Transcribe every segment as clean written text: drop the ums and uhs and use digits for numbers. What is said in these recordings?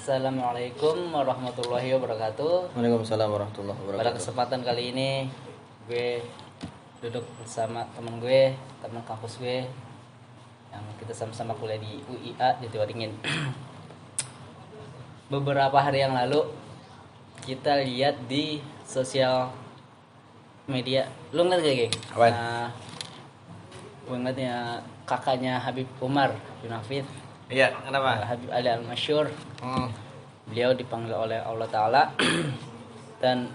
Assalamualaikum warahmatullahi wabarakatuh. Waalaikumsalam warahmatullahi Pada wabarakatuh. kesempatan kali ini gue duduk bersama teman kampus gue yang kita sama-sama kuliah di UIA di Waringin. Beberapa hari yang lalu kita lihat di sosial media, lu ngeliat gak, geng? Apaan? Gue ngeliatnya kakaknya Habib Umar bin Hafid, Iya, kenapa? Habib Ali Al-Masyhur. Beliau dipanggil oleh Allah Ta'ala dan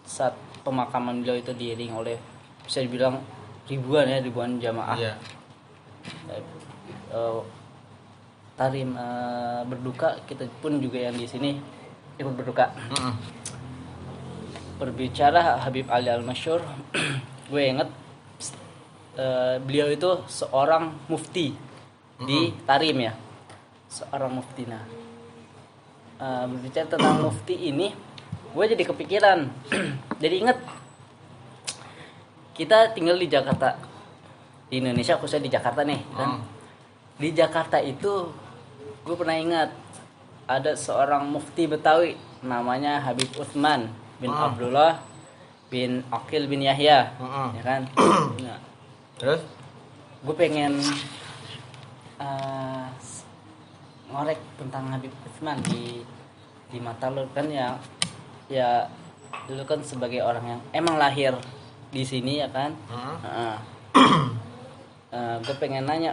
saat pemakaman beliau itu diiring oleh bisa dibilang ribuan jamaah. Iya. Tarim berduka, kita pun juga yang di sini ikut berduka. Berbicara Habib Ali Al-Masyhur, gue inget beliau itu seorang mufti di Tarim ya, seorang mufti. Nah, berbicara tentang mufti ini, gue jadi kepikiran, jadi inget kita tinggal di Jakarta, di Indonesia, khususnya di Jakarta nih kan. Di Jakarta itu gue pernah ingat ada seorang mufti Betawi namanya Habib Utsman bin Abdullah bin Aqil bin Yahya, ya kan. Nah, Terus? gue pengen ngorek tentang Habib Utsman di mata lu kan, ya lu kan sebagai orang yang emang lahir di sini ya kan. Gue pengen nanya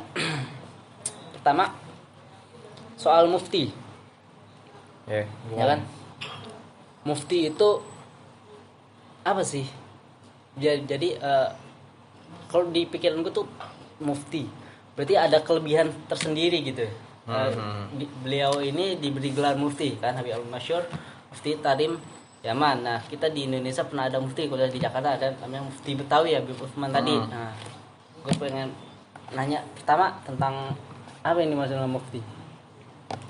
pertama soal mufti, ya kan. Mufti itu apa sih? Jadi kalau di pikiran gue tuh mufti berarti ada kelebihan tersendiri gitu. Beliau ini diberi gelar mufti kan, Habib Al-Masyhur, mufti Tarim Yaman. Nah, kita di Indonesia pernah ada mufti kuliah di Jakarta, ada namanya mufti Betawi ya, Habib Utsman tadi. Nah, gue pengen nanya pertama tentang apa ini maksudnya mufti.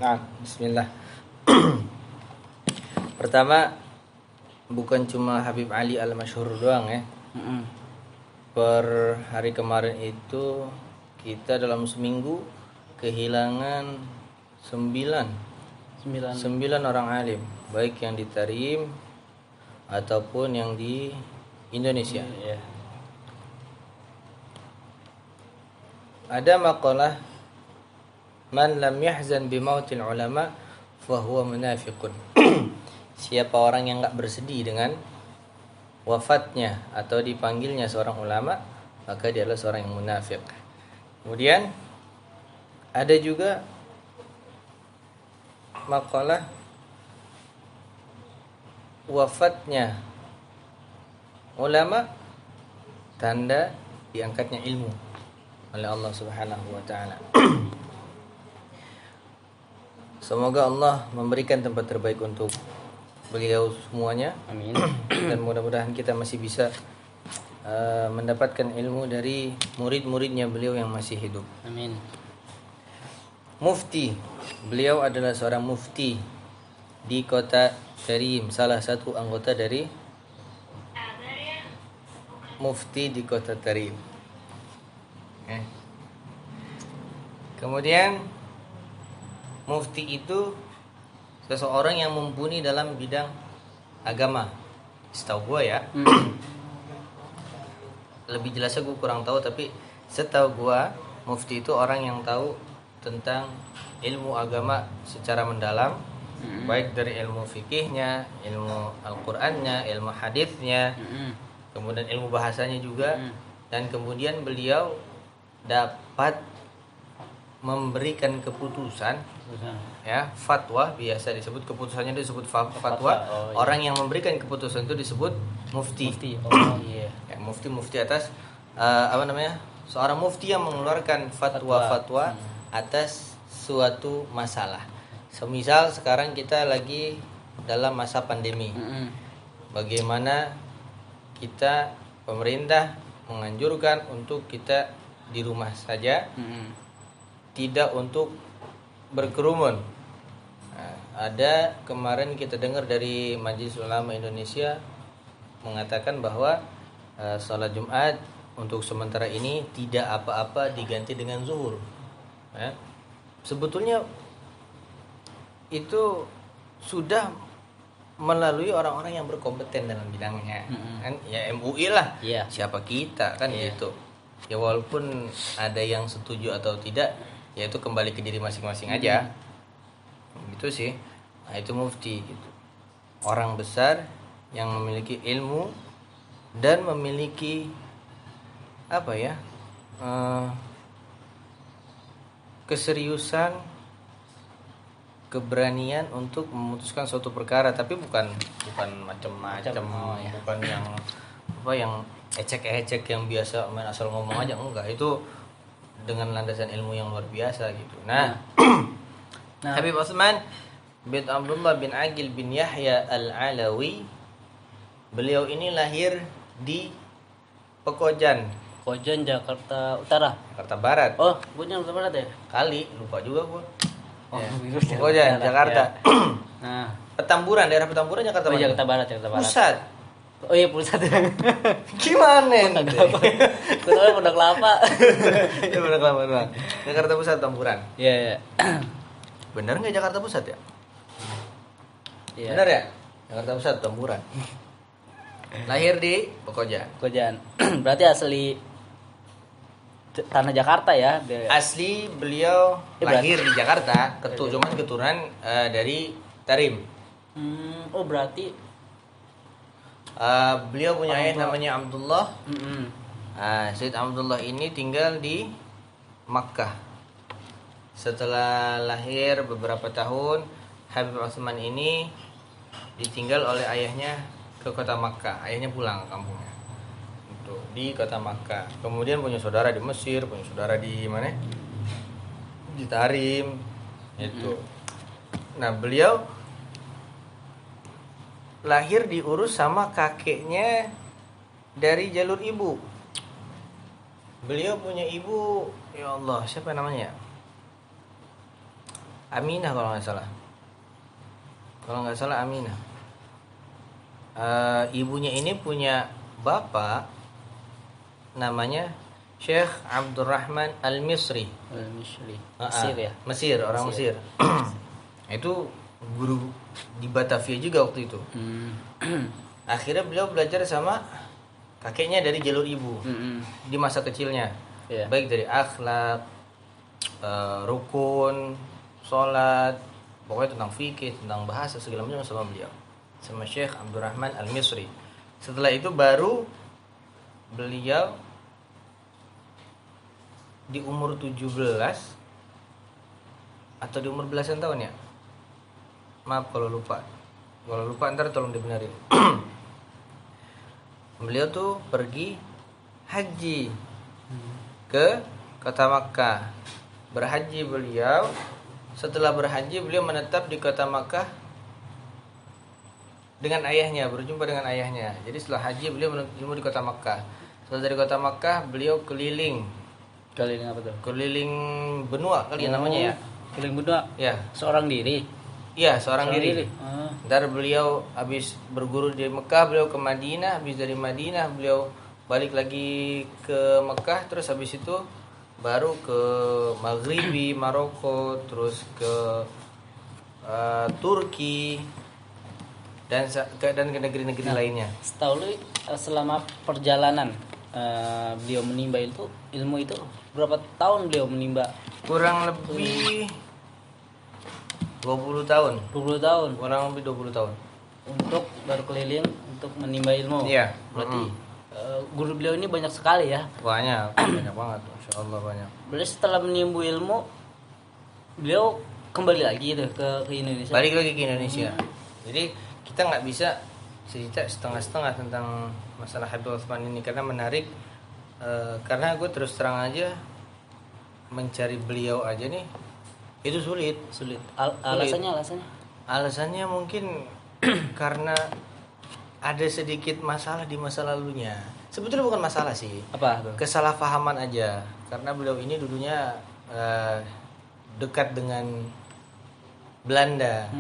Nah, bismillah. Pertama, bukan cuma Habib Ali Al-Masyhur doang ya. Per hari kemarin itu kita dalam seminggu kehilangan 9 orang alim, baik yang di Tarim ataupun yang di Indonesia. Ada maqalah, man lam yahzan bimautil ulama fahuwa munafiqun. Siapa orang yang enggak bersedih dengan wafatnya atau dipanggilnya seorang ulama, maka dia adalah seorang yang munafik. Kemudian ada juga makalah wafatnya ulama tanda diangkatnya ilmu oleh Allah Subhanahu wa taala. Semoga Allah memberikan tempat terbaik untuk beliau semuanya. Amin. Dan mudah-mudahan kita masih bisa mendapatkan ilmu dari murid-muridnya beliau yang masih hidup. Amin. Mufti, beliau adalah seorang mufti di kota Tarim, salah satu anggota dari mufti di kota Tarim. Kemudian mufti itu seseorang yang mumpuni dalam bidang agama, setahu gue ya. Lebih jelasnya gue kurang tahu, tapi setahu gue mufti itu orang yang tahu tentang ilmu agama secara mendalam, baik dari ilmu fikihnya, ilmu Al-Qur'annya, ilmu hadisnya, kemudian ilmu bahasanya juga. Dan kemudian beliau dapat memberikan keputusan, ya, fatwa, biasa disebut keputusannya disebut fatwa. Orang yang memberikan keputusan itu disebut mufti. Ya, mufti atas seorang mufti yang mengeluarkan fatwa atas suatu masalah. Semisal sekarang kita lagi dalam masa pandemi. Bagaimana kita, pemerintah menganjurkan untuk kita di rumah saja, tidak untuk berkerumun. Nah, ada kemarin kita dengar dari Majelis Ulama Indonesia mengatakan bahwa sholat Jumat untuk sementara ini tidak apa-apa diganti dengan zuhur. Sebetulnya itu sudah melalui orang-orang yang berkompeten dalam bidangnya. Kan ya MUI lah. Iya. Siapa kita kan gitu. Ya walaupun ada yang setuju atau tidak, ya itu kembali ke diri masing-masing aja. Gitu sih. Nah, itu mufti gitu. Orang besar yang memiliki ilmu dan memiliki apa ya? Keseriusan, keberanian untuk memutuskan suatu perkara, tapi bukan macam-macam, bukan yang apa yang ecek-ecek yang biasa main asal ngomong aja, enggak. Itu dengan landasan ilmu yang luar biasa gitu. Nah, Habib Utsman bin Abdullah bin Aqil bin Yahya Al-Alawi, beliau ini lahir di Pekojan, Jakarta Utara. Jakarta Barat. Oh, bukan Jakarta Barat ya? Kali lupa juga gua. Oh, Pekojan, Jakarta. Ya. Nah, Petamburan, daerah Petamburan Jakarta Barat. Jakarta Barat. Pusat. Oh iya, pusat. Gimana nih? Kebetulan Pondok Kelapa. Ya Pondok Kelapa doang. Jakarta Pusat, Petamburan. Iya. Bener nggak Jakarta Pusat ya? Iya. Bener ya? Jakarta Pusat, Petamburan. Lahir di Pekojan. Berarti asli tanah Jakarta ya? Asli beliau lahir di Jakarta, cuman keturunan dari Tarim. Oh berarti beliau punya ayah namanya Abdullah. Said Abdullah ini tinggal di Makkah. Setelah lahir beberapa tahun, Habib Utsman ini ditinggal oleh ayahnya ke kota Makkah. Ayahnya pulang ke kampungnya di kota Makkah. Kemudian punya saudara di Mesir, punya saudara di mana? Di Tarim. Itu. Nah, beliau lahir diurus sama kakeknya dari jalur ibu. Beliau punya ibu, ya Allah, siapa namanya? Aminah kalau nggak salah. Aminah. Ibunya ini punya bapak namanya Syekh Abdurrahman Al-Misri. Mesir ya? Mesir, orang Mesir. Itu guru di Batavia juga waktu itu. Akhirnya beliau belajar sama kakeknya dari jalur ibu di masa kecilnya. Baik dari akhlak, rukun, sholat, pokoknya tentang fikih, tentang bahasa segala macam sama beliau, sama Syekh Abdurrahman Al-Misri. Setelah itu baru beliau di umur 17 atau di umur belasan tahun ya. Maaf kalau lupa. Kalau lupa ntar tolong dibenerin. Beliau tuh pergi haji ke kota Makkah. Berhaji beliau. Setelah berhaji beliau menetap di kota Makkah dengan ayahnya, berjumpa dengan ayahnya. Jadi setelah haji beliau berjumpa di kota Makkah. Setelah dari kota Makkah beliau keliling apa tuh? Keliling benua kali namanya ya. Keliling benua. Ya. Seorang diri. Iya, seorang diri. Ntar beliau habis berguru di Mekah, beliau ke Madinah, habis dari Madinah beliau balik lagi ke Mekah, terus habis itu baru ke Maghribi, Maroko, terus ke Turki dan ke negeri-negeri lainnya. Setahu lu selama perjalanan beliau menimba ilmu itu berapa tahun beliau menimba? Kurang lebih 20 tahun. Kurang lebih 20 tahun. Untuk berkeliling untuk menimba ilmu. Iya. Berarti guru beliau ini banyak sekali ya. Banyak banget. Masya Allah banyak. Berarti setelah menimba ilmu beliau kembali lagi tuh ke Indonesia. Balik lagi ke Indonesia. Jadi kita nggak bisa cerita setengah-setengah tentang masalah Habib Utsman ini karena menarik. Karena gue terus terang aja mencari beliau aja nih itu sulit. Alasannya mungkin karena ada sedikit masalah di masa lalunya. Sebetulnya bukan masalah sih. Apa tuh? Kesalahpahaman aja. Karena beliau ini dulunya dekat dengan Belanda.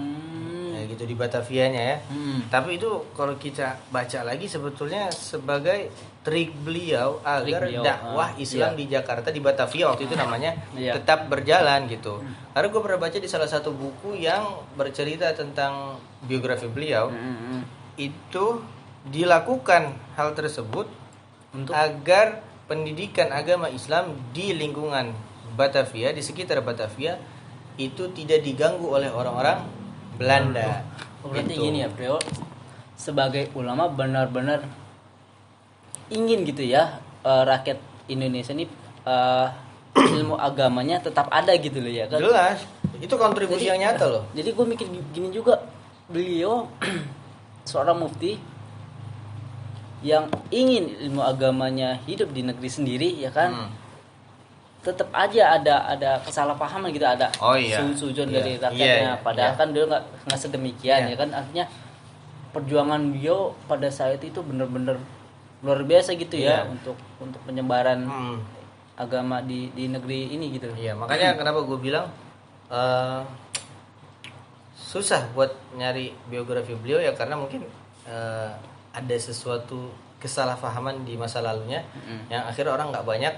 gitu di Batavianya ya. Hmm. Tapi itu kalau kita baca lagi sebetulnya sebagai trik beliau agar beliau, dakwah Islam iya. di Jakarta di Batavia waktu itu namanya Iya. tetap berjalan gitu. Karena gue pernah baca di salah satu buku yang bercerita tentang biografi beliau, Hmm. itu dilakukan hal tersebut Untuk agar pendidikan agama Islam di lingkungan Batavia, di sekitar Batavia itu tidak diganggu oleh orang-orang Belanda. berarti Gitu. gini ya beliau sebagai ulama benar-benar ingin gitu ya, rakyat Indonesia ini ilmu agamanya tetap ada gitu loh ya kan. Jelas, itu kontribusi yang nyata loh. Jadi gue mikir gini juga, beliau seorang mufti yang ingin ilmu agamanya hidup di negeri sendiri ya kan. Hmm. Tetap aja ada kesalahpahaman gitu, ada Oh iya. sujud Iya. dari rakyatnya. Iya, iya, Padahal iya. kan dia nggak sedemikian Iya. ya kan. Artinya perjuangan beliau pada saat itu benar-benar luar biasa gitu ya Iya. untuk penyebaran Hmm. agama di negeri ini gitu. Iya, makanya kenapa gue bilang susah buat nyari biografi beliau ya, karena mungkin ada sesuatu kesalahpahaman di masa lalunya yang akhirnya orang nggak banyak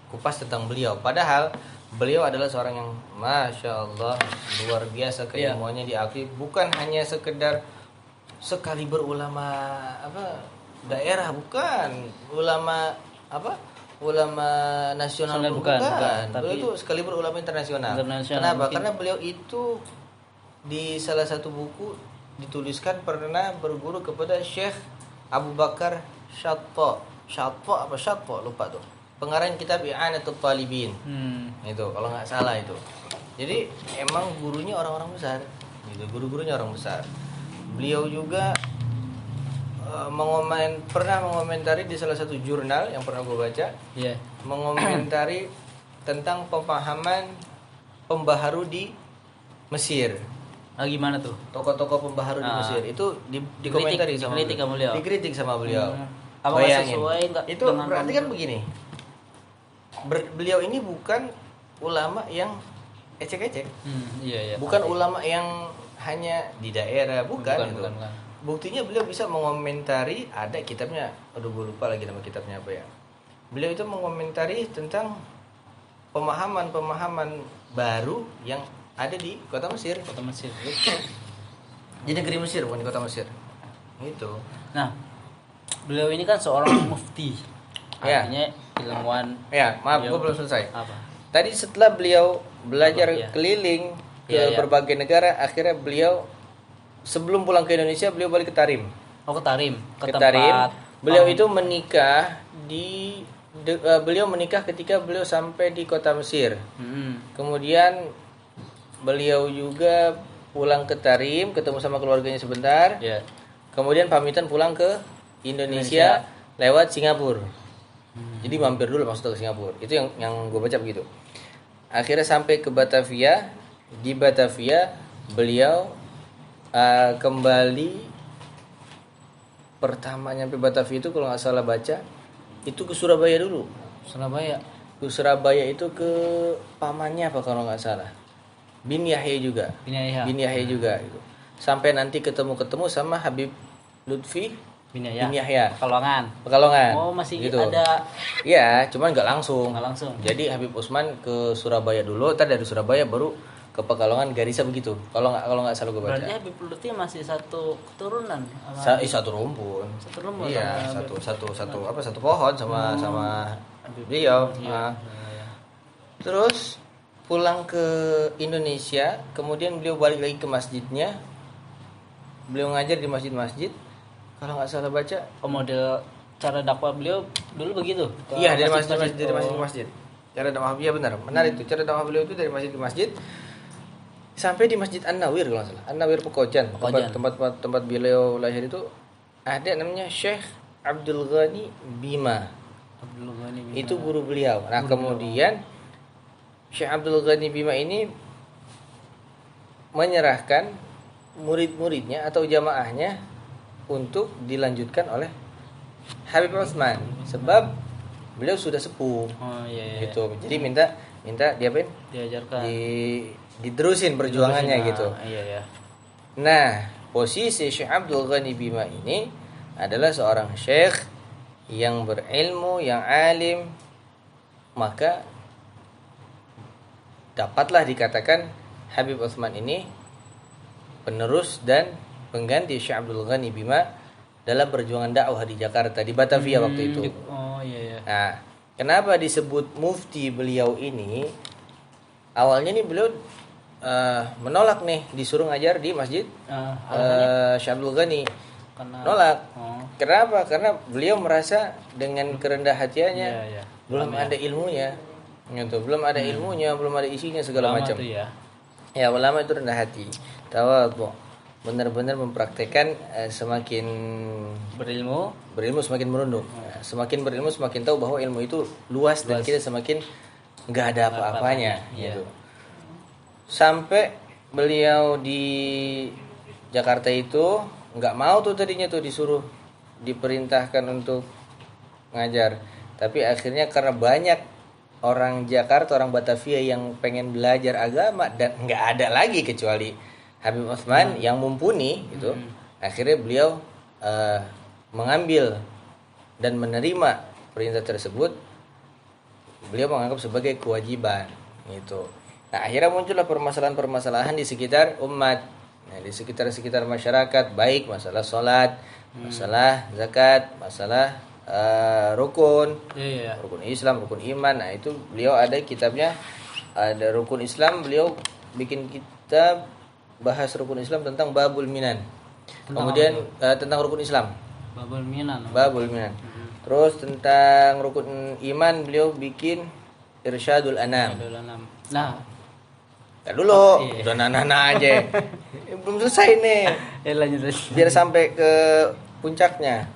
kupas tentang beliau. Padahal beliau adalah seorang yang masya Allah luar biasa keilmuannya, diakui bukan hanya sekedar sekali berulama apa daerah, bukan ulama apa ulama nasional, Bukan, bukan. tapi Beliau itu sekali berulama internasional. Internasional, Kenapa? mungkin. Karena beliau itu di salah satu buku dituliskan pernah berguru kepada Syekh Abu Bakar Syatpo lupa tuh, pengarang kitab I'anatul Talibin. Itu kalau nggak salah itu. Jadi emang gurunya orang-orang besar gitu, guru-gurunya orang besar. Beliau juga pernah mengomentari di salah satu jurnal yang pernah gue baca, Iya. mengomentari tentang pemahaman pembaharu di Mesir. Ah, gimana tuh? Tokoh-tokoh pembaharu di Mesir itu dikomentari sama dikritik sama beliau. Dikritik sama beliau. Apa nggak Bayangin. sesuai nggak Itu dengan berarti kan begini. Beliau ini bukan ulama yang ecek-ecek. Iya. Bukan ulama yang hanya di daerah, bukan gitu. Bukan. Buktinya beliau bisa mengomentari, ada kitabnya, aduh gue lupa lagi nama kitabnya apa ya. Beliau itu mengomentari tentang pemahaman-pemahaman baru yang ada di kota Mesir. Kota Mesir. Di negeri Mesir, bukan di kota Mesir. Gitu. Nah, beliau ini kan seorang mufti. Ya. Artinya ilmuwan. Ya, maaf, Beliau- gue belum selesai. Apa? Tadi setelah beliau belajar Iya. keliling ke Iya. berbagai negara, akhirnya beliau sebelum pulang ke Indonesia beliau balik ke Tarim. Oh, ke Tarim, ke Tarim. tempat. Beliau Oh, itu menikah beliau menikah ketika beliau sampai di kota Mesir. Kemudian beliau juga pulang ke Tarim, ketemu sama keluarganya sebentar. Ya. Kemudian pamitan pulang ke Indonesia lewat Singapura. Jadi mampir dulu maksudnya ke Singapura. Itu yang gue baca begitu. Akhirnya sampai ke Batavia. Di Batavia beliau kembali pertama nyampe Batavia itu kalau nggak salah baca itu ke Surabaya dulu. Surabaya. Ke Surabaya itu ke pamannya apa kalau nggak salah. Bin Yahya juga. Bin Yahya juga gitu. Sampai nanti ketemu sama Habib Lutfi Bin Bin Yahya. Pekalongan. Oh masih gitu. ada. Iya, cuman nggak langsung. Nggak langsung. Jadi Habib Usman ke Surabaya dulu, tadi dari Surabaya baru ke Pekalongan Garisa begitu. Kalau nggak salah gue baca. Berarti Habib Lutfi masih satu keturunan. Satu rumpun. Satu rumpun Iya, sama satu pohon sama beliau. Iya. Nah, terus pulang ke Indonesia, kemudian beliau balik lagi ke masjidnya. Beliau ngajar di masjid-masjid. Kalau nggak salah baca, Model cara dakwah beliau dulu begitu. Ke iya dari masjid-masjid. masjid ke masjid. Cara dakwah beliau benar, menarik tuh. Cara dakwah beliau itu dari masjid ke masjid sampai di Masjid An-Nawir kalau nggak salah. An-Nawir Pekojan. Tempat beliau lahir itu ada namanya Syekh Abdul Ghani Bima. Abdul Ghani Bima. Itu guru beliau. Nah, kemudian Syekh Abdul Ghani Bima ini menyerahkan murid-muridnya atau jamaahnya untuk dilanjutkan oleh Habib Utsman sebab beliau sudah sepuh. Oh iya. Gitu. Jadi minta diapain? Diajarkan. Diterusin perjuangannya gitu. Iya. Nah, posisi Syekh Abdul Ghani Bima ini adalah seorang syekh yang berilmu, yang alim, maka dapatlah dikatakan Habib Utsman ini penerus dan pengganti Syekh Abdul Ghani Bima dalam perjuangan dakwah di Jakarta, di Batavia waktu itu. Oh iya. Nah, kenapa disebut mufti beliau ini? Awalnya nih beliau menolak nih disuruh ngajar di masjid Syekh Abdul Ghani. Nolak. Kenapa? Karena beliau merasa dengan kerendah hatiannya belum ada ilmunya. Gitu. Belum ada ilmunya, belum ada isinya segala macam. Ya, ulama itu rendah hati. Tawadhu. Benar-benar mempraktekkan semakin berilmu semakin merunduk. Semakin berilmu semakin tahu bahwa ilmu itu luas. Dan kita semakin nggak ada apa-apanya gitu. Sampai beliau di Jakarta itu nggak mau tuh tadinya tuh disuruh diperintahkan untuk ngajar, tapi akhirnya karena banyak orang Jakarta, orang Batavia yang pengen belajar agama dan nggak ada lagi kecuali Habib Utsman yang mumpuni gitu, akhirnya beliau mengambil dan menerima perintah tersebut. Beliau menganggap sebagai kewajiban gitu. Nah, akhirnya muncullah permasalahan-permasalahan di sekitar umat, di sekitar masyarakat, baik masalah sholat, masalah zakat, masalah rukun Islam, rukun iman. Nah, itu beliau ada kitabnya, ada rukun Islam, beliau bikin kitab bahas rukun Islam tentang Babul Minan. Kemudian tentang rukun Islam, Babul Minan. Terus tentang rukun iman beliau bikin Irsyadul Anam. Nah, dulu udah nana aja. Belum selesai nih. Lanjut. Biar sampai ke puncaknya.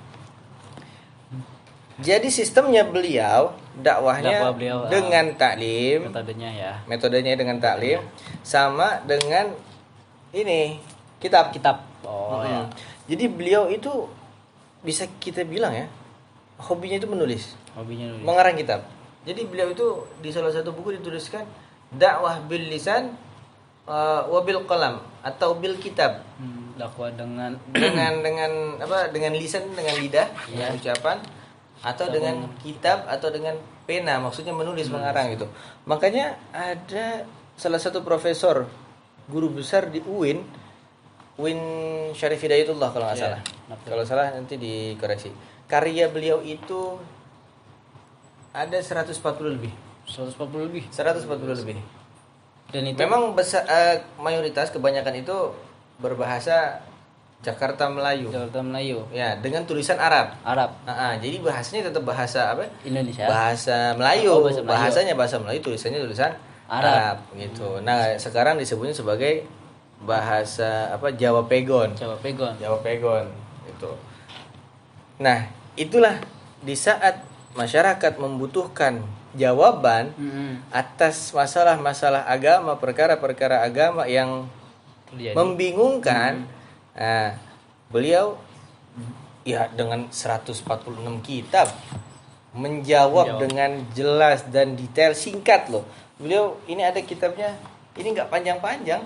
Jadi sistemnya beliau dakwahnya dengan taklim, metodenya dengan taklim, sama dengan ini kitab. Ya. Jadi beliau itu bisa kita bilang ya, hobinya itu menulis, mengarang kitab. Jadi beliau itu di salah satu buku dituliskan dakwah bil lisan wa bil qalam atau bil kitab. Dakwah dengan lisan, dengan lidah, dengan ucapan, atau dengan kitab atau dengan pena, maksudnya menulis, mengarang gitu. Makanya ada salah satu profesor guru besar di UIN Syarif Hidayatullah kalau nggak salah. Kalau salah nanti dikoreksi. Karya beliau itu ada 140 lebih. 140 lebih. Dan itu memang mayoritas kebanyakan itu berbahasa Jakarta Melayu. Ya, dengan tulisan Arab. Jadi bahasanya tetap bahasa apa? Indonesia. Bahasa Melayu. Bahasanya bahasa Melayu, tulisannya tulisan Arab gitu. Nah, sekarang disebutnya sebagai bahasa apa? Jawa Pegon itu. Nah, itulah di saat masyarakat membutuhkan jawaban atas masalah-masalah agama, perkara-perkara agama yang membingungkan. Nah, beliau ya dengan 146 kitab menjawab dengan jelas dan detail, singkat loh. Beliau ini ada kitabnya, ini nggak panjang-panjang,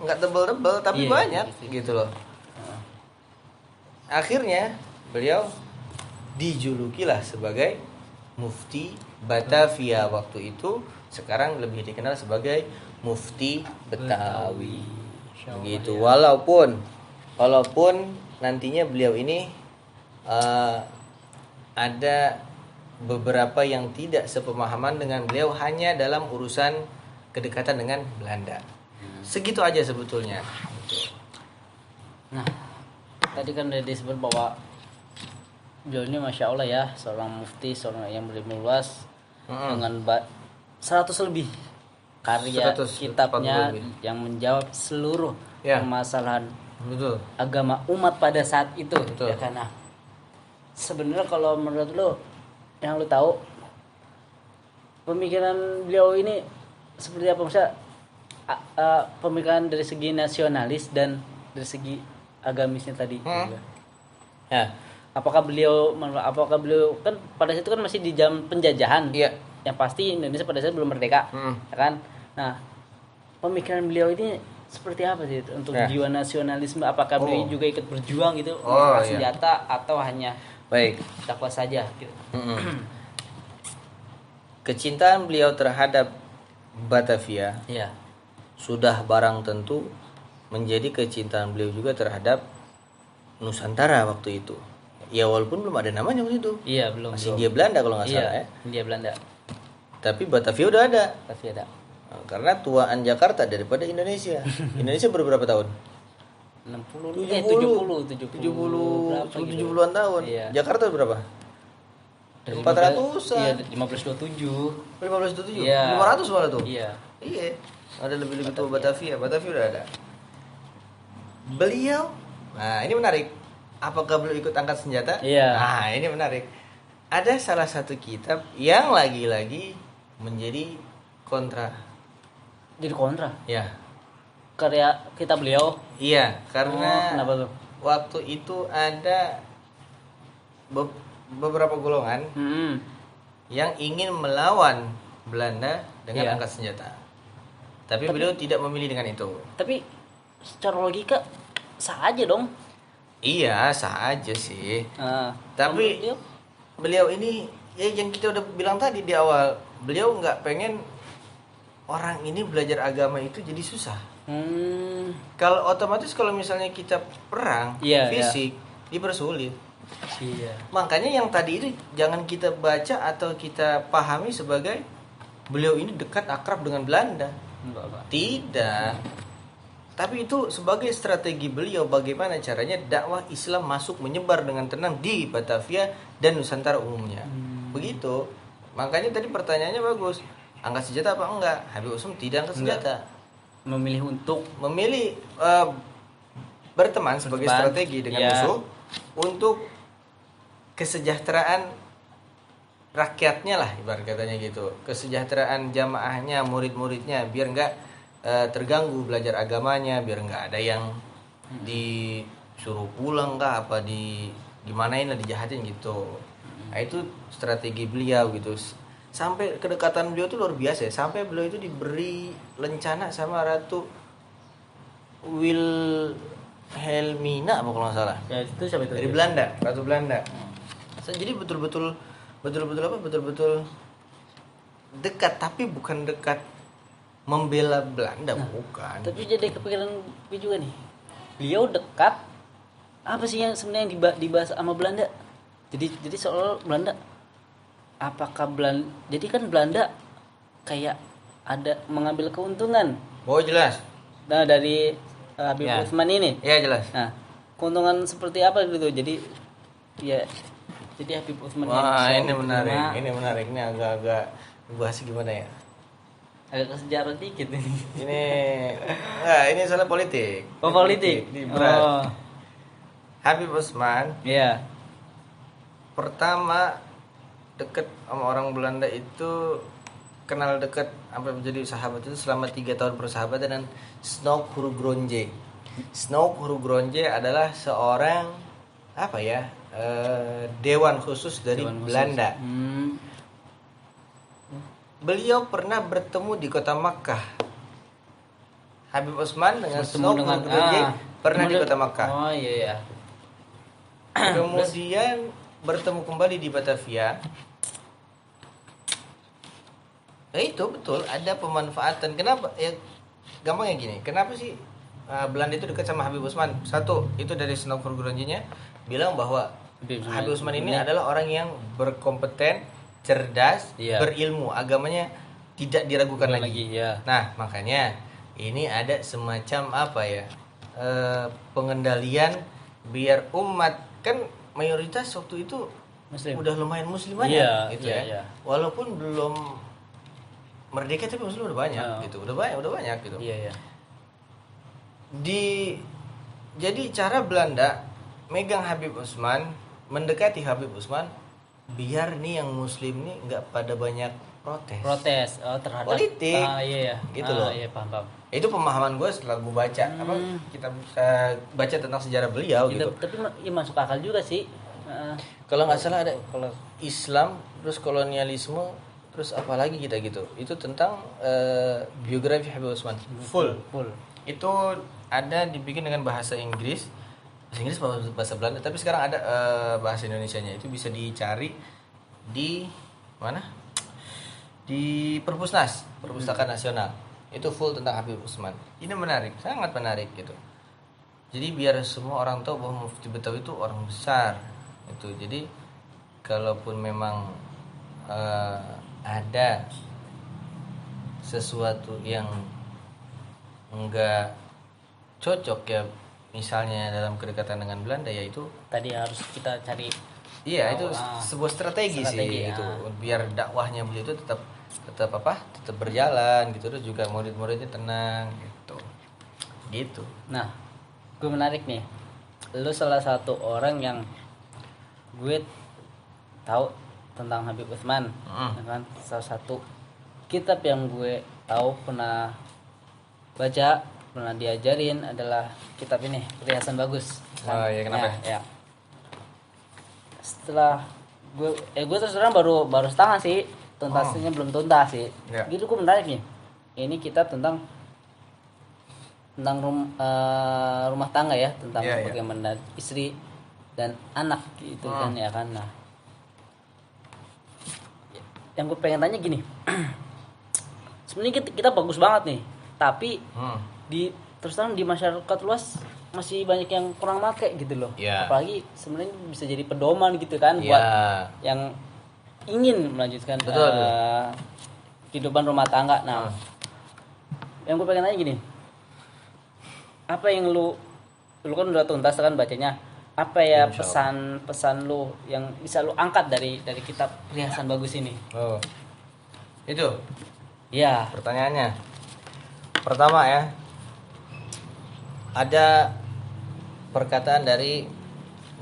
nggak tebel-tebel, tapi banyak gitu loh. Akhirnya beliau dijulukilah sebagai Mufti Batavia waktu itu, sekarang lebih dikenal sebagai Mufti Betawi. Begitu. Walaupun nantinya beliau ini ada beberapa yang tidak sepemahaman dengan beliau hanya dalam urusan kedekatan dengan Belanda. Segitu aja sebetulnya. Nah, tadi kan udah disebut bahwa beliau ini Masya Allah ya, seorang mufti, seorang yang berilmu luas, dengan 100 lebih karya kitabnya yang menjawab seluruh permasalahan agama umat pada saat itu. Ya, karena sebenarnya kalau menurut lo, yang lo tahu pemikiran beliau ini seperti apa? Misalnya pemikiran dari segi nasionalis dan dari segi agamisnya tadi. Ya. Apakah beliau kan pada saat itu kan masih di jam penjajahan. Iya. Yang pasti Indonesia pada saat belum merdeka. Ya kan? Nah, pemikiran beliau ini seperti apa sih itu untuk Nah. jiwa nasionalisme? Apakah beliau Oh. juga ikut berjuang gitu, Oh, mengangkat iya. senjata atau hanya Baik. dakwah saja gitu? Kecintaan beliau terhadap Batavia Iya. sudah barang tentu menjadi kecintaan beliau juga terhadap Nusantara waktu itu. Ya walaupun belum ada namanya waktu itu. Iya, belum. Masih belum. Hindia Belanda kalau nggak Iya, salah ya. Hindia Belanda. Tapi Batavia udah ada. Tapi ada Nah, karena tuaan Jakarta daripada Indonesia. Indonesia berapa tahun? 60 70 berapa gitu. 70-an tahun. Iya. Jakarta berapa? Dari 400-an. Iya, 1527. 1527. Iya. 500 malah tuh. Iya. Iya. Ada lebih-lebih tua Batavia. Batavia udah ada. Beliau, nah ini menarik. Apakah beliau ikut angkat senjata? Iya. Nah, ini menarik. Ada salah satu kitab yang lagi-lagi menjadi kontra. Jadi kontra. Ya. Karya kita beliau. Iya, karena Kenapa tuh? waktu itu ada beberapa golongan yang ingin melawan Belanda dengan Iya. angkat senjata. Tapi beliau tidak memilih dengan itu. Tapi secara logika sah aja dong. Iya, sah aja sih. Nah, Tapi menurut beliau ini ya yang kita udah bilang tadi di awal, beliau nggak pengen orang ini belajar agama itu jadi susah. Kalau otomatis kalau misalnya kita perang Iya, fisik dipersulit. iya. Makanya yang tadi itu jangan kita baca atau kita pahami sebagai beliau ini dekat akrab dengan Belanda. Enggak, Pak. Tidak. Tapi itu sebagai strategi beliau bagaimana caranya dakwah Islam masuk menyebar dengan tenang di Batavia dan Nusantara umumnya. Begitu. Makanya tadi pertanyaannya bagus. Angkat senjata apa enggak? Habib Usman tidak angkat senjata. Memilih untuk Memilih berteman sebagai Berteman. strategi dengan Ya. musuh untuk kesejahteraan rakyatnya lah ibarat katanya gitu. Kesejahteraan jamaahnya, murid-muridnya biar enggak terganggu belajar agamanya, biar nggak ada yang disuruh pulang kah apa gimanain lah, dijahatin gitu. Nah itu strategi beliau gitu. Sampai kedekatan beliau tuh luar biasa ya. Sampai beliau itu diberi lencana sama Ratu Wilhelmina apa kalau nggak salah, ya itu siapa itu? dari Belanda, Ratu Belanda. Jadi betul-betul apa? Betul-betul dekat, tapi bukan dekat membela Belanda, bukan. Tapi jadi kepikiran gue juga nih. Beliau dekat apa sih yang sebenarnya dibahas sama Belanda? Jadi soal Belanda, apakah Belanda? Jadi kan Belanda kayak ada mengambil keuntungan. Oh jelas. Nah dari Habib Ya. Utsman ini. Ya jelas. Nah keuntungan seperti apa gitu? Jadi ya jadi Habib Utsman Wah yang ini bisa menarik. diterima. Ini menarik. Ini agak-agak bahas gimana ya? Agak ke sejarah dikit ini. Ini enggak, ini soal politik. Oh Ini politik. Ini berat. Oh Habib Utsman iya. pertama deket sama orang Belanda itu, kenal dekat sampai menjadi sahabat itu selama 3 tahun persahabatan dan Snoek Hurugronje. Snoek Hurugronje adalah seorang apa ya? Dewan khusus dari Dewan khusus. Belanda. Hmm. Beliau pernah bertemu di kota Makkah. Habib Utsman dengan Bertemu Snoek dengan Hurugronje pernah di bertemu kota Makkah. Oh iya iya. Kemudian bertemu kembali di Batavia. Itu betul ada pemanfaatan. Kenapa? Ya gampangnya gini. Kenapa sih Belanda itu dekat sama Habib Utsman? Satu, itu dari Snoek Hurugronje-nya bilang bahwa Habib Utsman ini adalah orang yang berkompeten, cerdas, Iya. berilmu, agamanya tidak diragukan lagi. ya. Nah, makanya ini ada semacam apa ya? Pengendalian biar umat, kan mayoritas waktu itu Muslim. udah lumayan muslim Iya, banyak gitu iya, ya. iya. Walaupun belum merdeka tapi muslim udah banyak Oh. gitu. Udah banyak gitu. Iya iya. Jadi cara Belanda megang Habib Utsman, mendekati Habib Utsman biar nih yang muslim nih nggak pada banyak protes. Protes terhadap Politik. iya iya. Gitu loh. Iya paham. Itu pemahaman gue setelah gue baca apa kita baca tentang sejarah beliau gitu. Tapi ya masuk akal juga sih. Kalau nggak salah ada kalau Islam terus kolonialisme terus apa lagi kita gitu. Itu tentang biografi Habib Utsman full. Full. itu ada dibikin dengan bahasa Inggris. Bahasa Inggris bahasa Belanda, tapi sekarang ada bahasa Indonesianya. Itu bisa dicari di mana? Di Perpustakaan Nasional. Itu full tentang Habib Utsman. Ini menarik, sangat menarik gitu. Jadi biar semua orang tahu bahwa Mufti Betawi itu orang besar. Itu. Jadi kalaupun memang ada sesuatu yang enggak cocok ya, misalnya dalam kedekatan dengan Belanda, yaitu tadi harus kita cari. Iya, itu sebuah strategi sih ya. itu, biar dakwahnya beliau itu tetap berjalan gitu, terus juga murid-muridnya tenang gitu. Nah, gue menarik nih, lu salah satu orang yang gue tahu tentang Habib Utsman, ya kan? Salah satu kitab yang gue tahu pernah baca, pernah diajarin adalah kitab ini, Perhiasan Bagus. Oh iya, kenapa? Ya. Setelah gue terus terang baru setengah sih, tuntasnya belum tuntas sih. Ya. Gitu gue menarik nih. Ini kitab tentang rumah tangga ya, tentang bagaimana istri dan anak gitu kan ya kan. Nah, yang gue pengen tanya gini, sebenarnya kita bagus banget nih, tapi terus terang di masyarakat luas masih banyak yang kurang make gitu loh. Apalagi sebenarnya bisa jadi pedoman gitu kan buat yang ingin melanjutkan kehidupan rumah tangga. Nah, yang gue pengen tanya gini, apa yang lu kan udah tuntas kan bacanya, apa ya pesan lu yang bisa lu angkat dari kitab Perhiasan Bagus ini? Oh, itu ya pertanyaannya. Pertama ya, ada perkataan dari,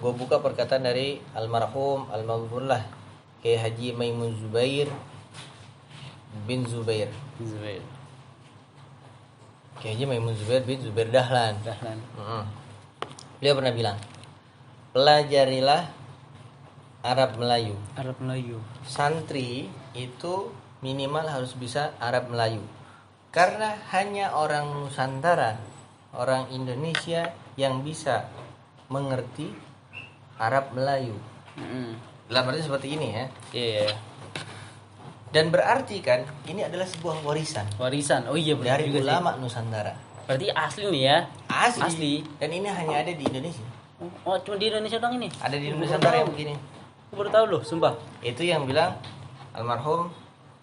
gue buka perkataan dari almarhum al-maghfurlah Kiai Haji Maimun Zubair bin Zubair. Kiai Haji Maimun Zubair bin Zubair Dahlan. Beliau pernah bilang, pelajarilah Arab Melayu. Santri itu minimal harus bisa Arab Melayu. Karena hanya orang Nusantara, orang Indonesia yang bisa mengerti Arab Melayu. Dalam arti seperti ini ya. Iya. Dan berarti kan ini adalah sebuah warisan. Oh iya, benar dari juga ulama sih. Nusantara. Berarti asli nih ya. Asli. Dan ini hanya ada di Indonesia. Oh, cuma di Indonesia doang ini. Ada di Nusantara yang begini. Aku baru tahu loh, sumpah. Itu yang bilang almarhum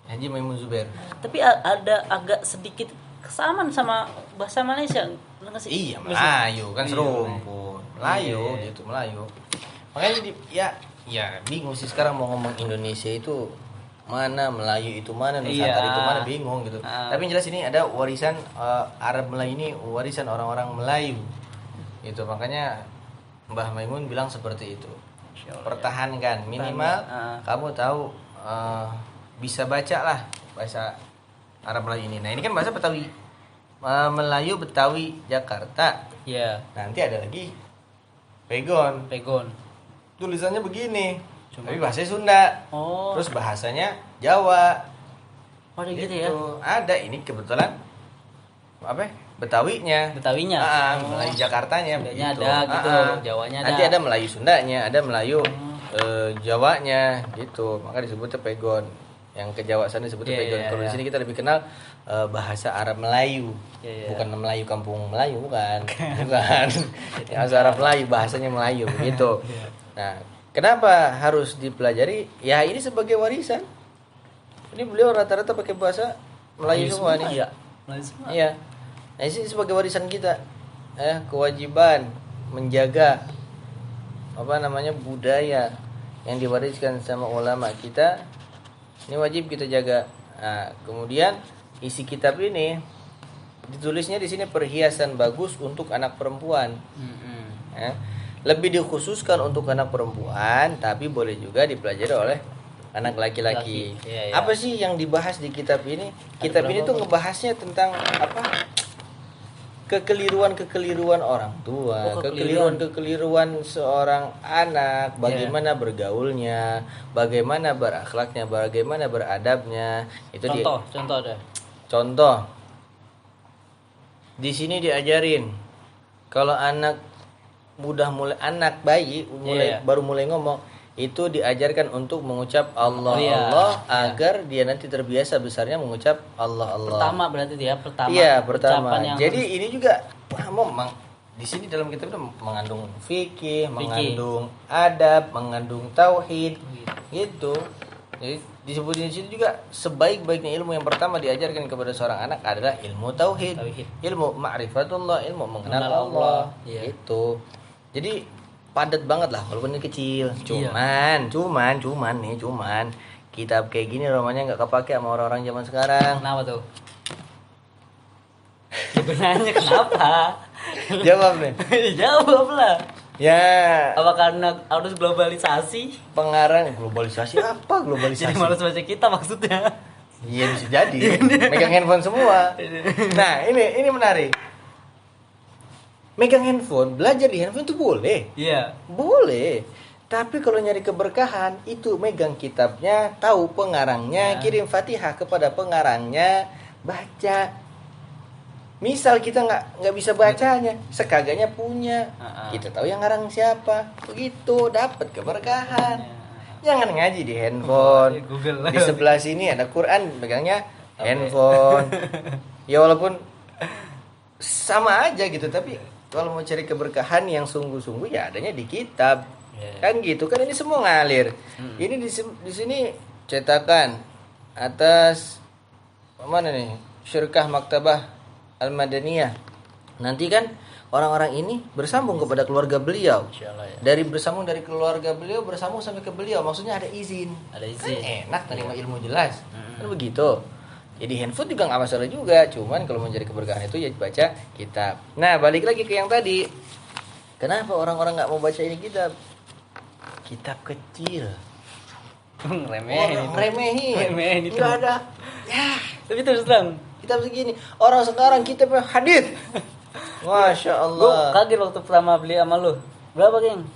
Haji Maimun Zubair. Tapi ada agak sedikit kesamaan sama bahasa Malaysia. Iya, Melayu kan serumpun. Melayu gitu, Melayu. Makanya ya bingung sih sekarang mau ngomong Indonesia itu mana, Melayu itu mana, Nusantara itu mana, bingung gitu. Tapi yang jelas ini ada warisan Arab Melayu, ini warisan orang-orang Melayu. Itu makanya Mbah Maimun bilang seperti itu. Pertahankan minimal kamu tahu bisa baca lah bahasa Arab Melayu ini. Nah, ini kan bahasa Betawi. Melayu Betawi Jakarta. Iya. Nanti ada lagi Pegon. Tulisannya begini. Tapi bahasanya Sunda. Oh. Terus bahasanya Jawa. Oh, gitu ya. Ada, ini kebetulan apa? Betawinya. Melayu Jakartanya begitu. Ada gitu, Jawanya ada. Nanti ada Melayu Sundanya, ada Melayu Jawanya gitu. Maka disebutnya Pegon. Yang ke Jawa sana disebutnya Pegon. Kalau di sini kita lebih kenal bahasa Arab Melayu. Bukan Melayu kampung Melayu, bukan. Bukan. Bahasa Arab Melayu, bahasanya Melayu begitu. Nah, kenapa harus dipelajari? Ya ini sebagai warisan. Ini beliau rata-rata pakai bahasa Melayu semua nih. Melayu semua. Iya. Nah, ini sebagai warisan kita. Kewajiban menjaga budaya yang diwariskan sama ulama kita. Ini wajib kita jaga. Nah, kemudian isi kitab ini ditulisnya di sini perhiasan bagus untuk anak perempuan. Lebih dikhususkan untuk anak perempuan, tapi boleh juga dipelajari oleh anak laki-laki. Apa sih yang dibahas di kitab ini? Kitab ini tuh ngebahasnya tentang apa? Kekeliruan orang tua, kekeliruan seorang anak, bagaimana bergaulnya, bagaimana berakhlaknya, bagaimana beradabnya. Itu contoh ada. Contoh. Di sini diajarin kalau anak anak bayi baru mulai ngomong itu diajarkan untuk mengucap Allah Allah agar dia nanti terbiasa besarnya mengucap Allah Allah. Pertama berarti dia pertama. Iya, pertama. Jadi harus... ini juga memang di sini dalam kitab itu mengandung fikih, mengandung adab, mengandung tauhid gitu. Jadi disebutin di sini juga sebaik-baiknya ilmu yang pertama diajarkan kepada seorang anak adalah ilmu tauhid. Ilmu ma'rifatullah, ilmu mengenal Allah. Gitu. Jadi padat banget lah walaupun ini kecil. Cuman kitab kayak gini romanya nggak kepake sama orang-orang zaman sekarang. Kenapa tuh? Sebenarnya kenapa? Jawab nih. Jawab lah. Ya. Apa karena harus globalisasi? Pengarang globalisasi apa globalisasi? Jadi malas baca kita maksudnya. Iya bisa jadi. Megang handphone semua. Nah ini menarik. Megang handphone, belajar di handphone itu boleh. Iya. Boleh. Tapi kalau nyari keberkahan itu megang kitabnya, tahu pengarangnya, kirim Fatihah kepada pengarangnya, baca. Misal kita nggak bisa bacanya, sekagaknya punya, kita tahu yang ngarang siapa, begitu dapat keberkahan. Jangan ngaji di handphone. Google. Di sebelah sini ada Quran, megangnya handphone. Ya walaupun sama aja gitu, tapi kalau mau cari keberkahan yang sungguh-sungguh ya adanya di kitab. Kan gitu kan, ini semua ngalir. Ini di sini cetakan atas mana nih? Syirkah Maktabah Al-Madaniyah. Nanti kan orang-orang ini bersambung kepada keluarga beliau. Dari bersambung dari keluarga beliau bersambung sampai ke beliau. Maksudnya ada izin. Ada izin. Kan enak terima ilmu jelas. Kan begitu. Jadi handphone juga nggak masalah juga. Cuman kalau mau jadi keberkahan itu ya baca kitab. Nah balik lagi ke yang tadi. Kenapa orang-orang nggak mau baca ini kitab? Kitab kecil. Remehin itu. Nggak ada. Ya. Tapi terus terang. Kitab segini. Orang sekarang kitab hadis. Masya Allah. Gue kaget waktu pertama beli sama lu. Berapa geng?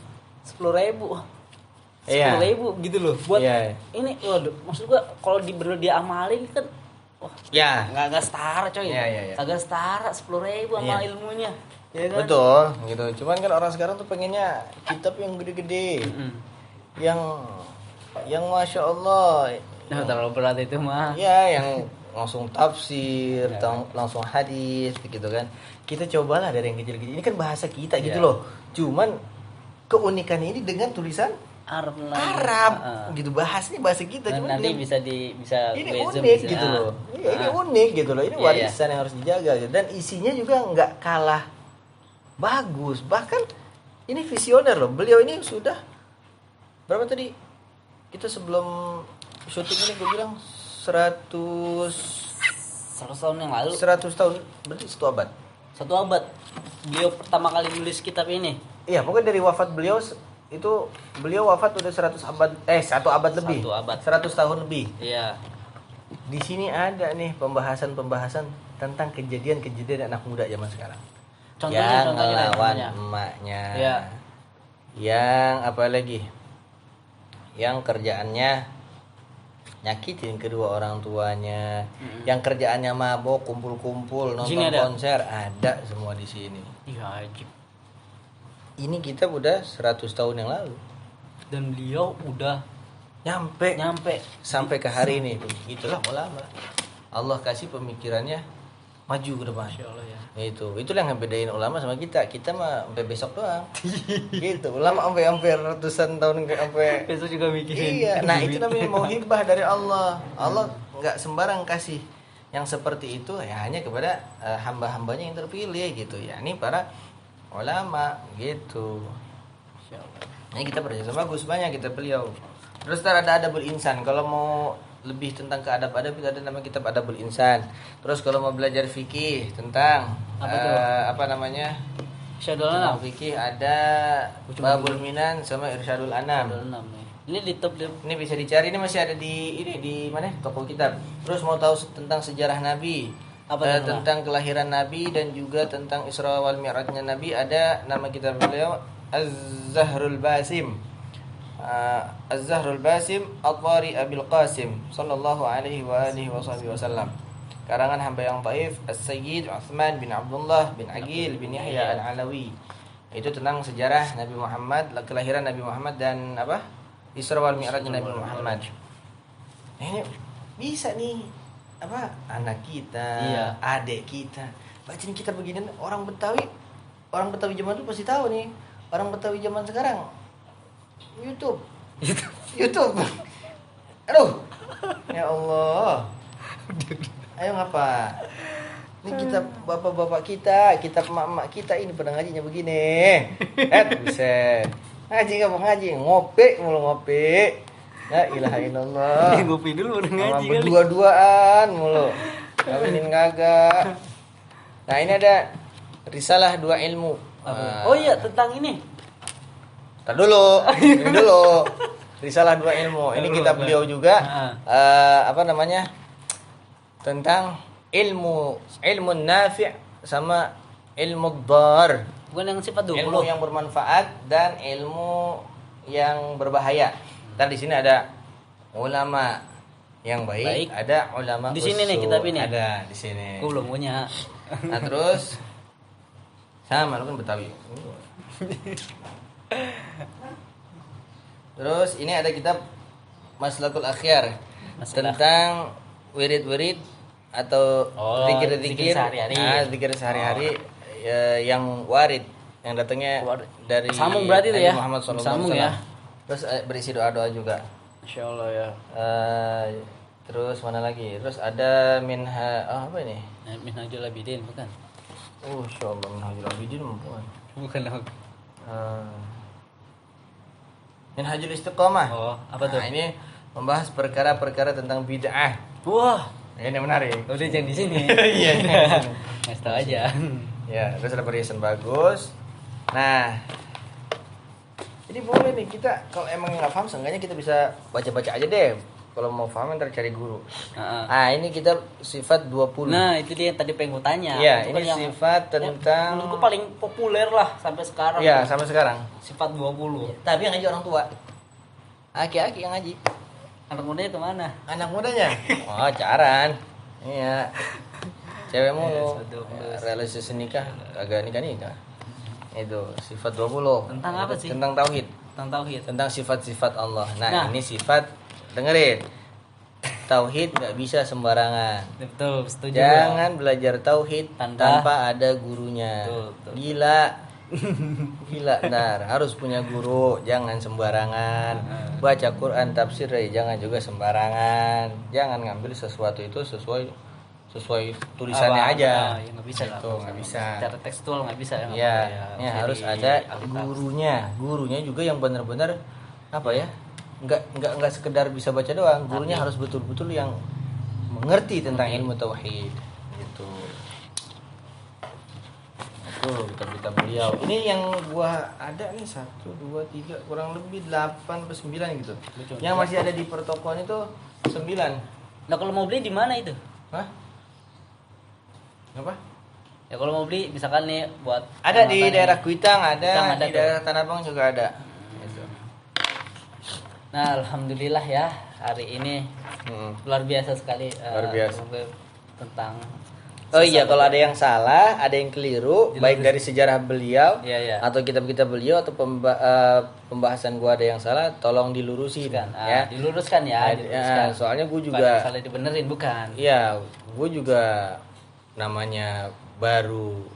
10.000. 10.000 gitu loh. Buat ini, waduh. Maksud gue kalau dia amalin kan, wah, nggak setara coy. Kagak setara 10.000 sama ilmunya. Ya kan? Betul, gitu. Cuman kan orang sekarang tuh pengennya kitab yang gede-gede, yang masya Allah. Nah, terlalu berat itu mah. Ya, yang langsung tafsir, langsung hadis, gitu kan. Kita cobalah dari yang kecil-kecil. Ini kan bahasa kita gitu loh. Cuman keunikan ini dengan tulisan Arab, gitu, bahasnya bahasa kita. Cuman nanti bisa ini unik gitu loh. Ini unik gitu loh. Ini warisan yang harus dijaga gitu. Dan isinya juga nggak kalah bagus. Bahkan ini visioner loh. Beliau ini sudah berapa tadi? Kita sebelum syuting ini gue bilang 100 tahun yang lalu. 100 tahun berarti 1 abad. 1 abad. Beliau pertama kali nulis kitab ini. Iya, pokoknya dari wafat beliau itu beliau wafat udah 1 abad lebih. 100 tahun lebih. Iya. Di sini ada nih pembahasan tentang kejadian-kejadian anak muda zaman sekarang. Contohnya ngelawan emaknya. Iya. Yang apa lagi? Yang kerjaannya nyakitin kedua orang tuanya, yang kerjaannya mabok, kumpul-kumpul, nonton konser, ada semua di sini. Iya, ajib. Ini kita udah 100 tahun yang lalu. Dan beliau udah nyampe sampai ke hari ini. Itulah ulama. Allah kasih pemikirannya maju ke depan. Insyaallah ya. Itulah yang ngebedain ulama sama kita. Kita mah sampai besok doang. Gitu. Ulama sampai ratusan tahun sampai besok juga mikirin. Iya. Nah, itu namanya mauhibah dari Allah. Allah enggak sembarang kasih yang seperti itu ya hanya kepada hamba-hambanya yang terpilih gitu ya. Ini para ulama gitu. Insyaallah. Ini kita berjasa bagus banyak kita beliau. Terus ada adabul insan. Kalau mau lebih tentang keadab-adab itu ada nama kitab Adabul Insan. Terus kalau mau belajar fikih tentang apa namanya? Irsyadul Anam. Fikih ada Babul Minan sama Irsyadul Anam. Ini di top ini bisa dicari, ini masih ada di mana? Toko kitab. Terus mau tahu tentang sejarah Nabi, tentang kelahiran Nabi dan juga tentang Isra wal Mi'rajnya Nabi, ada nama kitab beliau Az-Zahrul Basim. Az-Zahrul Basim Al-Qari Abil Qasim sallallahu alaihi wa alihi wasallam. karangan hamba yang dhaif As-Sayyid Utsman bin Abdullah bin Aqil bin Yahya Al-Alawi. Itu tentang sejarah Nabi Muhammad, kelahiran Nabi Muhammad dan apa? Isra wal Mi'raj Nabi Muhammad. Nah, ini bisa nih apa anak kita, adik kita bacain kita begini. Orang Betawi zaman itu pasti tahu nih. Orang Betawi zaman sekarang YouTube. Aduh, ya Allah. Ayo ngapa? Ini kita bapak-bapak kita emak-emak kita ini pada ngajinya begini. Buset. Ngaji nggak mau ngaji, ngopi mulu ngopi. La ilaha illallah. Ngopi dulu udah ngaji kali. Berdua-duaan mulu. Kawinin kagak. Nah, ini ada risalah 2 ilmu. Oh iya, tentang ini. Tar dulu. Ini dulu. Risalah 2 ilmu. Ini kitab beliau juga. Apa namanya? Tentang ilmu nafi' sama ilmu dhar. Bukan yang sifat 20. Ilmu yang bermanfaat dan ilmu yang berbahaya. Dan di sini ada ulama yang baik. Ada ulama di sini nih kitab ini. Ada di sini. Aku belum punya. Nah, terus sama lu kan Betawi. Terus ini ada kitab Maslakul Akhyar tentang wirid-wirid atau zikir-zikir sehari-hari yang warid yang datangnya dari sambung berarti itu ya. Muhammad SAW. Sambung ya. Terus berisi doa-doa juga. Insya Allah ya. Terus mana lagi? Terus ada apa ini? Minhajul Abidin bukan? Insya Allah Minhajul Abidin bukan. Bukan. Minhajul Istiqomah. Oh, apa tuh? Nah, ini membahas perkara-perkara tentang bid'ah. Wah, ini menarik. udah jangan di sini. Iya. Ngasih tahu aja. Ya, terus ada perhiasan bagus. Nah, ini boleh nih kita kalau emang nggak paham, seenggaknya kita bisa baca-baca aja deh. Kalau mau paham ntar cari guru. Ini kita sifat 20. Nah, itu dia yang tadi pengen gue tanya. Iya, itu ini kan sifat tentang menurutku paling populer lah sampai sekarang. Iya, sampai sekarang. Sifat 20. Tapi yang ngaji orang tua. Aki-aki yang ngaji. Anak mudanya kemana? Anak mudanya? Oh, caran. Iya. Cewek mulu. Realisasi nikah, agak nikah. Itu sifat 20. Tentang apa sih? Tentang tauhid. Tentang sifat-sifat Allah. Nah, ini sifat, dengerin. Tauhid nggak bisa sembarangan. Betul, setuju. Jangan belajar tauhid tanpa ada gurunya. Betul. Gila, harus punya guru. Jangan sembarangan. Baca Quran tafsir, jangan juga sembarangan. Jangan ngambil sesuatu itu sesuai tulisannya aja. Ya nggak bisa lah. Itu nggak bisa. Secara tekstual nggak bisa ya. Ya harus ada gurunya. Gurunya juga yang benar-benar apa ya? Nggak sekedar bisa baca doang. Gurunya harus betul-betul yang mengerti tentang ilmu tauhid. Gitu. Itu kitab beliau. Ini yang gua ada nih 1, 2, 3 kurang lebih 8 atau 9 gitu. Yang masih ada di pertokoan itu 9. Nah, kalau mau beli di mana itu? Hah? Apa? Ya kalau mau beli misalkan nih buat ada di daerah Kuitang, ada di tuh. daerah Tanah Abang juga ada. Gitu. Nah, alhamdulillah ya hari ini luar biasa sekali. Luar biasa. Tentang Oh iya, kalau ada yang salah, ada yang keliru, baik dari sejarah beliau atau kitab-kitab beliau atau pembahasan gua ada yang salah, tolong dilurusin kan. ya. Diluruskan ya. Soalnya gua juga salah dibenerin bukan. Iya, gua juga namanya baru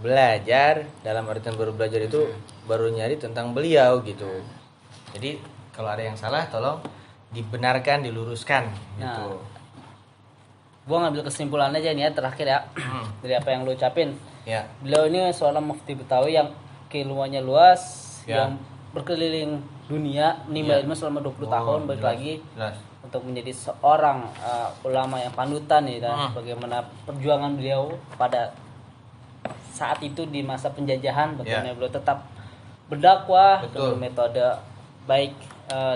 belajar, dalam artian baru belajar itu baru nyari tentang beliau gitu. Jadi kalau ada yang salah tolong dibenarkan, diluruskan gitu. Gua ngambil kesimpulan aja nih ya terakhir ya dari apa yang lu ucapin. Ya. Beliau ini seorang mufti Betawi yang keilmuannya luas, yang berkeliling dunia, nimba ilmu selama 20 tahun, balik lagi untuk menjadi seorang ulama yang panutan ya, dan bagaimana perjuangan beliau pada saat itu di masa penjajahan, bagaimana beliau tetap berdakwah dengan metode baik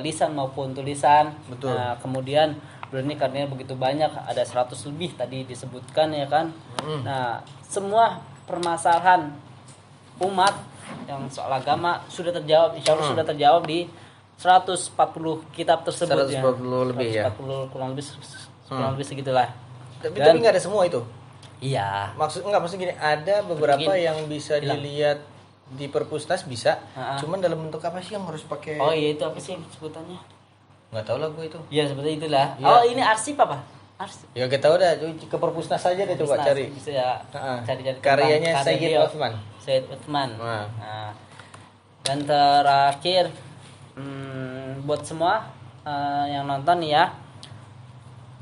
lisan maupun tulisan. Nah, kemudian beliau ini karena begitu banyak, ada 100 lebih tadi disebutkan ya kan. Nah, semua permasalahan umat yang soal agama sudah terjawab, insya Allah sudah terjawab di 140 kitab tersebut. 140 lebih ya. 140 kurang lebih segitulah. Tapi nggak ada semua itu. Iya. Maksud gini, ada beberapa Mungkin yang bisa hilang. dilihat di perpusnas bisa. Ha-ha. Cuman dalam bentuk apa sih yang harus pakai? Oh iya, itu apa sih sebutannya? Nggak tahu lah gue itu. Iya, seperti itulah. Iya. Oh, ini arsip apa? Arsip. Ya kita udah ke perpusnas saja deh coba Bisnas, cari. bisa ya Ha-ha. cari-cari Karyanya tentang karya Sayyid beliau. Utsman. Sayyid Utsman. Nah. Nah. Dan terakhir buat semua yang nonton nih ya,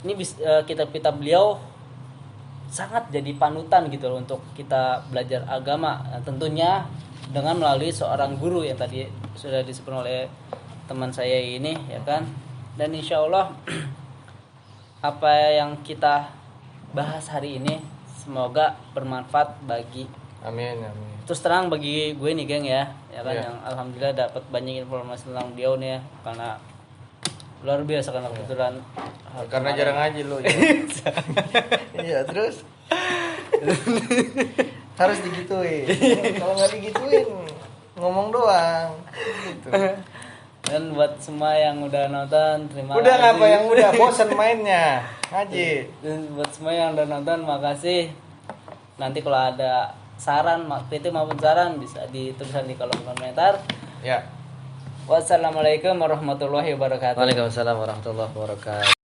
ini kitab-kitab beliau sangat jadi panutan gitu loh untuk kita belajar agama. Nah, tentunya dengan melalui seorang guru yang tadi sudah disebut oleh teman saya ini, ya kan. Dan insya Allah apa yang kita bahas hari ini semoga bermanfaat bagi, Amin, amin. terus terang bagi gue nih geng ya kan, Iya. yang alhamdulillah dapat banyak informasi tentang beliau nih ya, karena luar biasa karena kebetulan Karena jarang ngaji lo. Iya, terus harus digituin. Kalau nggak digituin ngomong doang. Gitu. Dan buat semua yang udah nonton, terima Udah kasih. ngapa yang udah bosan mainnya ngaji. Dan buat semua yang udah nonton, makasih. Nanti kalau ada saran, kritik maupun saran bisa dituliskan di kolom komentar. Ya. Wassalamualaikum warahmatullahi wabarakatuh. Waalaikumsalam warahmatullahi wabarakatuh.